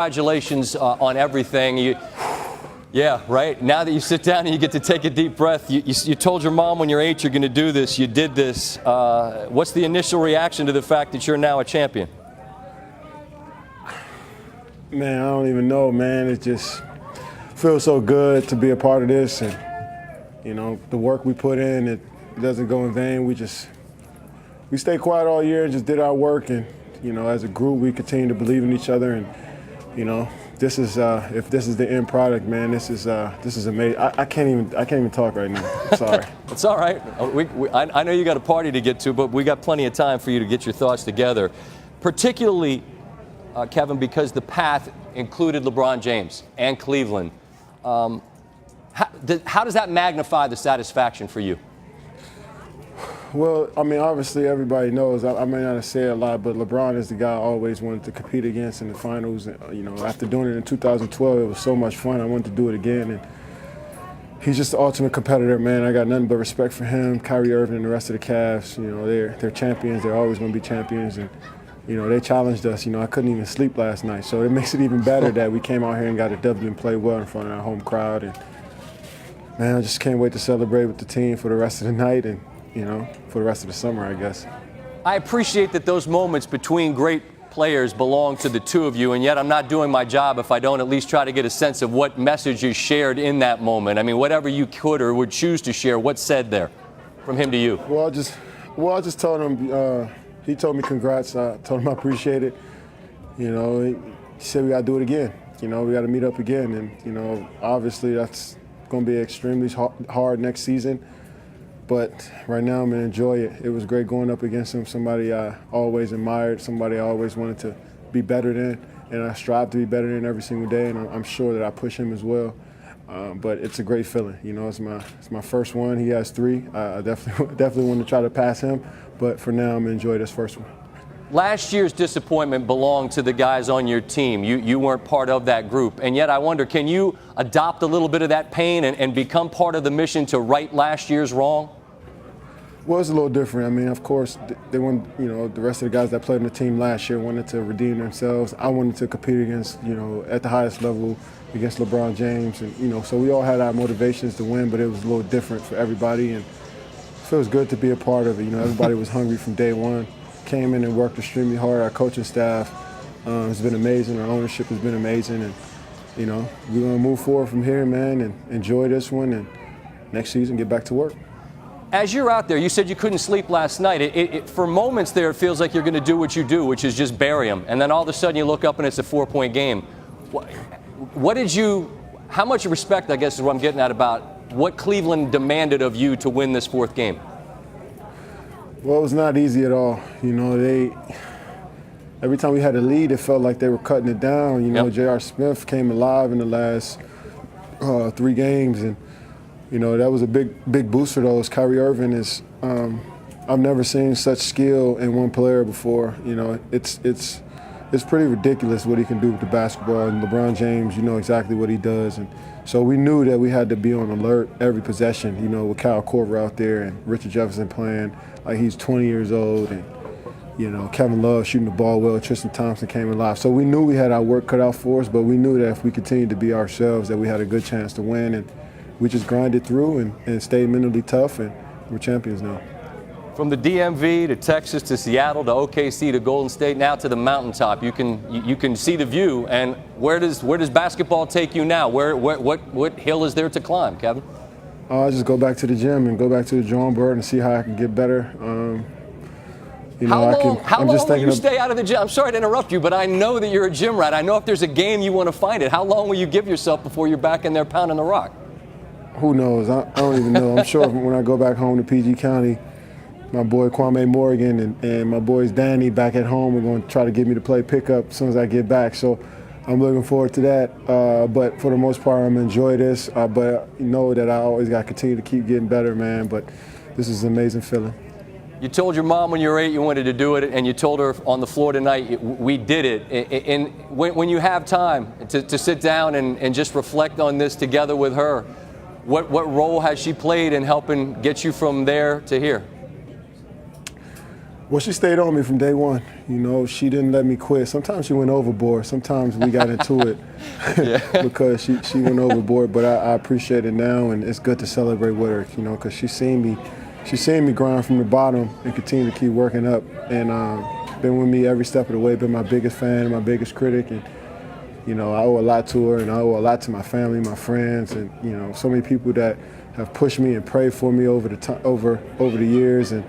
Congratulations on everything. Yeah, right. Now that you sit down and you get to take a deep breath, you told your mom when you're 8 you're going to do this. You did this. What's the initial reaction to the fact that you're now a champion? Man, I don't even know, man. It just feels so good to be a part of this. And, you know, the work we put in, it doesn't go in vain. We stayed quiet all year and just did our work. And, you know, as a group, we continue to believe in each other. And, you know, this is if this is the end product, man, this is amazing. I can't even talk right now. Sorry. It's all right. I know you got a party to get to, but we got plenty of time for you to get your thoughts together. Particularly, Kevin, because the path included LeBron James and Cleveland. How does that magnify the satisfaction for you? Well, I mean, obviously everybody knows, I may not say it a lot, but LeBron is the guy I always wanted to compete against in the finals. You know, after doing it in 2012, it was so much fun. I wanted to do it again. And he's just the ultimate competitor, man. I got nothing but respect for him, Kyrie Irving, and the rest of the Cavs. You know, they're champions. They're always going to be champions. And, you know, they challenged us. You know, I couldn't even sleep last night. So it makes it even better that we came out here and got a W and played well in front of our home crowd. And, man, I just can't wait to celebrate with the team for the rest of the night and, you know, for the rest of the summer, I guess. I appreciate that those moments between great players belong to the two of you, and yet I'm not doing my job if I don't at least try to get a sense of what message is shared in that moment. I mean, whatever you could or would choose to share, what's said there from him to you? Well, I just told him, he told me congrats. I told him I appreciate it. You know, he said we got to do it again. You know, we got to meet up again. And, you know, obviously that's going to be extremely hard next season. But right now I'm going to enjoy it. It was great going up against him, somebody I always admired, somebody I always wanted to be better than, and I strive to be better than every single day, and I'm sure that I push him as well. But it's a great feeling. You know, it's my first one. He has 3. I definitely want to try to pass him, but for now I'm going to enjoy this first one. Last year's disappointment belonged to the guys on your team. You weren't part of that group. And yet I wonder, can you adopt a little bit of that pain and become part of the mission to right last year's wrong? Well, it's a little different. I mean, of course, they want, you know, the rest of the guys that played on the team last year wanted to redeem themselves. I wanted to compete against, you know, at the highest level against LeBron James. And, you know, so we all had our motivations to win, but it was a little different for everybody. And it feels good to be a part of it. You know, everybody was hungry from day one, came in and worked extremely hard. Our coaching staff has been amazing. Our ownership has been amazing. And, you know, we're going to move forward from here, man, and enjoy this one. And next season, get back to work. As you're out there, you said you couldn't sleep last night. For moments there, it feels like you're going to do what you do, which is just bury them. And then all of a sudden you look up and it's a 4-point game. How much respect, I guess, is what I'm getting at about what Cleveland demanded of you to win this 4th game? Well, it was not easy at all. You know, every time we had a lead, it felt like they were cutting it down. You know, Yep. J.R. Smith came alive in the last 3 games. And, you know, that was a big boost for those. Kyrie Irving is, I've never seen such skill in one player before. You know, it's pretty ridiculous what he can do with the basketball. And LeBron James, you know exactly what he does. And so we knew that we had to be on alert every possession, you know, with Kyle Korver out there and Richard Jefferson playing like he's 20 years old. And, you know, Kevin Love shooting the ball well, Tristan Thompson came alive. So we knew we had our work cut out for us, but we knew that if we continued to be ourselves, that we had a good chance to win. And we just grinded through and stayed mentally tough, and we're champions now. From the DMV to Texas to Seattle to OKC to Golden State, now to the mountaintop, you can see the view. And where does basketball take you now? What hill is there to climb, Kevin? I just go back to the gym and go back to the drawing board and see how I can get better. You know, how long will you stay out of the gym? I'm sorry to interrupt you, but I know that you're a gym rat. I know if there's a game you want to find it. How long will you give yourself before you're back in there pounding the rock? Who knows? I don't even know. I'm sure when I go back home to PG County, my boy Kwame Morgan and my boys Danny back at home are going to try to get me to play pickup as soon as I get back. So I'm looking forward to that. But for the most part, I'm going to enjoy this. But you know that I always got to continue to keep getting better, man. But this is an amazing feeling. You told your mom when you were 8 you wanted to do it, and you told her on the floor tonight, we did it. And when you have time to sit down and just reflect on this together with her, what role has she played in helping get you from there to here? Well, she stayed on me from day one. You know, she didn't let me quit. Sometimes she went overboard. Sometimes we got into it because she went overboard. But I appreciate it now, and it's good to celebrate with her. You know, because she's seen me grind from the bottom and continue to keep working up, and been with me every step of the way. Been my biggest fan, and my biggest critic, and you know, I owe a lot to her, and I owe a lot to my family, my friends, and you know, so many people that have pushed me and prayed for me over the years. And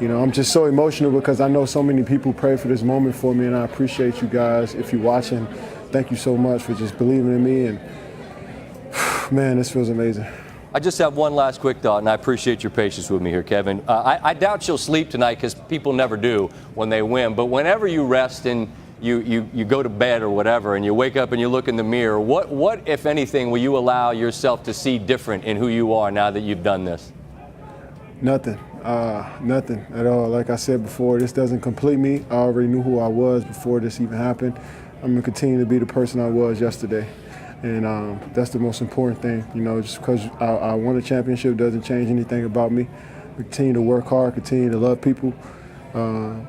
you know, I'm just so emotional because I know so many people pray for this moment for me, and I appreciate you guys. If you're watching, thank you so much for just believing in me, and man, this feels amazing. I just have one last quick thought, and I appreciate your patience with me here, Kevin. I doubt you'll sleep tonight because people never do when they win, but whenever you rest and you go to bed or whatever, and you wake up and you look in the mirror, what, if anything, will you allow yourself to see different in who you are now that you've done this? Nothing. Nothing at all. Like I said before, this doesn't complete me. I already knew who I was before this even happened. I'm going to continue to be the person I was yesterday. And that's the most important thing. You know, just because I won a championship doesn't change anything about me. I continue to work hard, continue to love people, and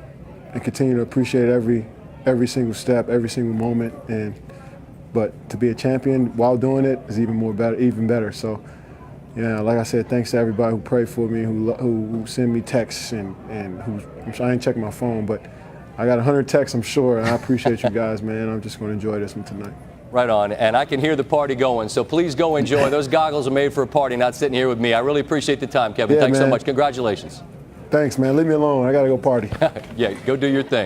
continue to appreciate every single step, every single moment. But to be a champion while doing it is even better. So, yeah, like I said, thanks to everybody who prayed for me, who send me texts, and I ain't checking my phone, but I got 100 texts, I'm sure, and I appreciate you guys, man. I'm just going to enjoy this one tonight. Right on, and I can hear the party going, so please go enjoy. Those goggles are made for a party, not sitting here with me. I really appreciate the time, Kevin. Yeah, Thanks man. so much. Congratulations. Thanks, man. Leave me alone. I got to go party. Yeah, go do your thing.